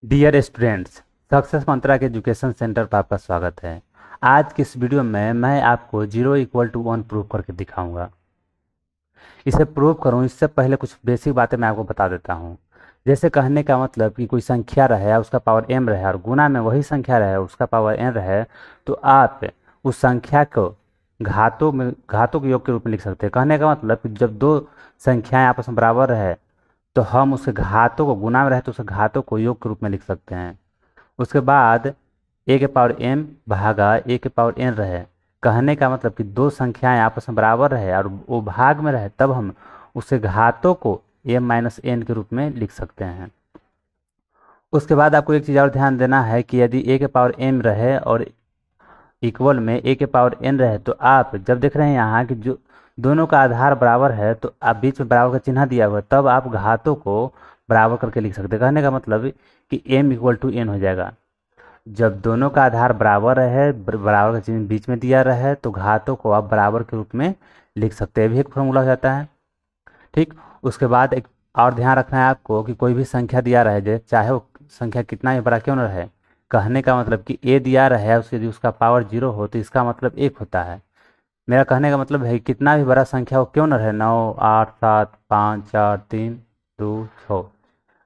Dear students, success मंत्रा के education centre पर आपका स्वागत है। आज की इस वीडियो में मैं आपको 0 = 1 प्रूव करके दिखाऊंगा। इसे प्रूव करूं इससे पहले कुछ बेसिक बातें मैं आपको बता देता हूं। जैसे कहने का मतलब कि कोई संख्या रहे उसका पावर m रहे और गुना में वही संख्या रहे उसका पावर n रहे, तो आप उस संख्या को घातों के योग के रूप में लिख सकते हैं। कहने का मतलब कि जब दो संख्याएं आपस में बराबर रहे तो हम उसके घातों को, गुना में रहे तो उसके घातों को योग के रूप में लिख सकते हैं। उसके बाद a⁻m भागा a⁻n रहे। कहने का मतलब कि दो संख्याएं आपस में बराबर रहे और वो भाग में रहे तब हम उसके घातों को m-n के रूप में लिख सकते हैं। उसके बाद आपको एक चीज़ और ध्यान देना है कि यदि a⁻m रहे और इक्वल में a⁻n रहे तो आप जब देख रहे हैं यहाँ कि जो दोनों का आधार बराबर है तो आप बीच में बराबर का चिन्ह दिया हुआ है, तब आप घातों को बराबर करके लिख सकते हैं। कहने का मतलब कि m = n हो जाएगा। जब दोनों का आधार बराबर रहे, बराबर का चिन्ह बीच में दिया रहे, तो घातों को आप बराबर के रूप में लिख सकते हैं। भी एक फॉर्मूला हो जाता है। ठीक। उसके बाद एक और ध्यान रखना है आपको कि कोई भी संख्या दिया रहे, चाहे वो संख्या कितना ही बड़ा क्यों न रहे। कहने का मतलब कि a दिया रहे उसके यदि उसका पावर 0 हो तो इसका मतलब 1 होता है। मेरा कहने का मतलब है कि कितना भी बड़ा संख्या हो क्यों न रहे, 9, 8, 7, 5, 4, 3, 2, 6,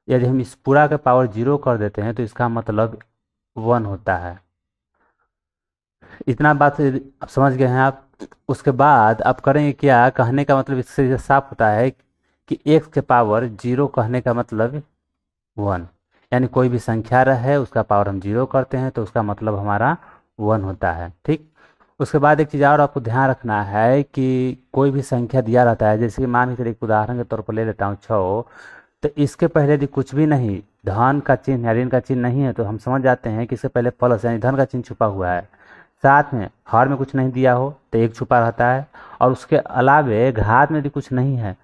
यदि हम इस पूरा का पावर 0 कर देते हैं तो इसका मतलब 1 होता है। इतना बात आप समझ गए हैं आप। उसके बाद आप करेंगे क्या, कहने का मतलब इससे ये साफ होता है कि x के पावर 0 कहने का मतलब 1, यानी कोई भी संख्या रहे उसका पावर हम 0 करते हैं तो उसका मतलब हमारा 1 होता है। ठीक। उसके बाद एक चीज़ और आपको ध्यान रखना है कि कोई भी संख्या दिया रहता है, जैसे कि मान के चलिए एक उदाहरण के तौर पर ले लेता हूँ 6, तो इसके पहले यदि कुछ भी नहीं, धन का चिन्ह या ऋण का चिन्ह नहीं है तो हम समझ जाते हैं कि इससे पहले प्लस यानी धन का चिन्ह छुपा हुआ है। साथ में हर में कुछ नहीं दिया हो तो एक छुपा रहता है, और उसके अलावे घात में यदि कुछ नहीं है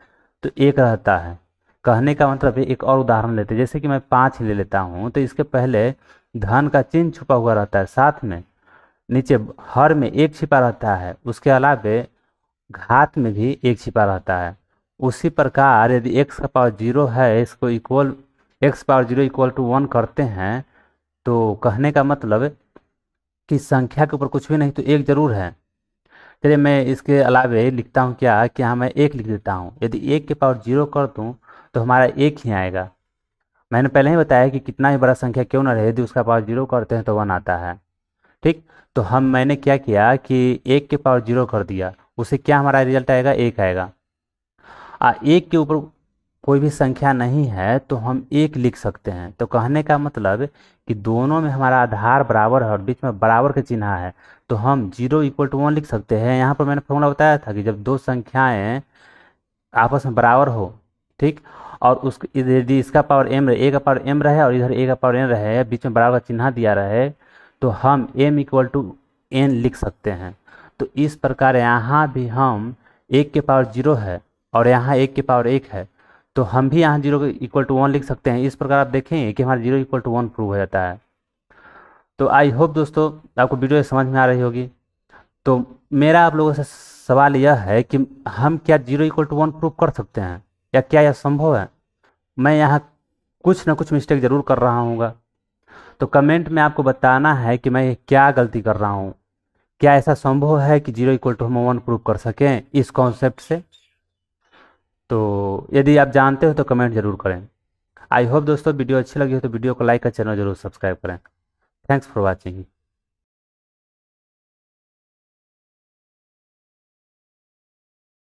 तो एक रहता है। कहने का मतलब है, एक और उदाहरण लेते हैं, जैसे कि मैं 5 ले लेता हूँ तो इसके पहले धन का चिन्ह छुपा हुआ रहता है, साथ में नीचे हर में एक छिपा रहता है, उसके अलावे घात में भी एक छिपा रहता है। उसी प्रकार यदि x का पावर 0 है, इसको इक्वल x⁻0 = 1 करते हैं तो कहने का मतलब कि संख्या के ऊपर कुछ भी नहीं तो एक जरूर है। चलिए मैं इसके अलावे लिखता हूँ क्या कि हाँ, मैं एक लिख देता हूँ। यदि 1 के पावर 0 कर दूँ तो हमारा एक ही आएगा। मैंने पहले ही बताया कि कितना ही बड़ा संख्या क्यों ना रहे, यदि उसका पावर 0 करते हैं तो 1 आता है। ठीक। तो मैंने क्या किया कि 1 के पावर 0 कर दिया, उसे क्या हमारा रिजल्ट आएगा, 1 आएगा। एक के ऊपर कोई भी संख्या नहीं है तो हम एक लिख सकते हैं। तो कहने का मतलब कि दोनों में हमारा आधार बराबर है और बीच में बराबर के चिन्ह है, तो हम 0 = 1 लिख सकते हैं। यहाँ पर मैंने फॉर्मूला बताया था कि जब दो संख्याएं आपस में बराबर हो, ठीक, और उस यदि इसका पावर m रहे, a का पावर m रहे और इधर a का पावर n रहे, बीच में बराबर का चिन्ह दिया रहे, तो हम m = n लिख सकते हैं। तो इस प्रकार यहाँ भी हम 1 के पावर 0 है और यहाँ 1 के पावर 1 है, तो हम भी यहाँ 0 = 1 लिख सकते हैं। इस प्रकार आप देखेंगे कि हमारा 0 = 1 प्रूव हो जाता है। तो आई होप दोस्तों आपको वीडियो समझ में आ रही होगी। तो मेरा आप लोगों से सवाल यह है कि हम क्या 0 = 1 प्रूव कर सकते हैं या क्या यह संभव है। मैं यहाँ कुछ ना कुछ मिस्टेक जरूर कर रहा हूँगा, तो कमेंट में आपको बताना है कि मैं क्या गलती कर रहा हूँ। क्या ऐसा संभव है कि 0 = 1 प्रूव कर सकें इस कॉन्सेप्ट से। तो यदि आप जानते हो तो कमेंट जरूर करें। आई होप दोस्तों वीडियो अच्छी लगी हो तो वीडियो को लाइक और चैनल जरूर सब्सक्राइब करें। Thanks for watching.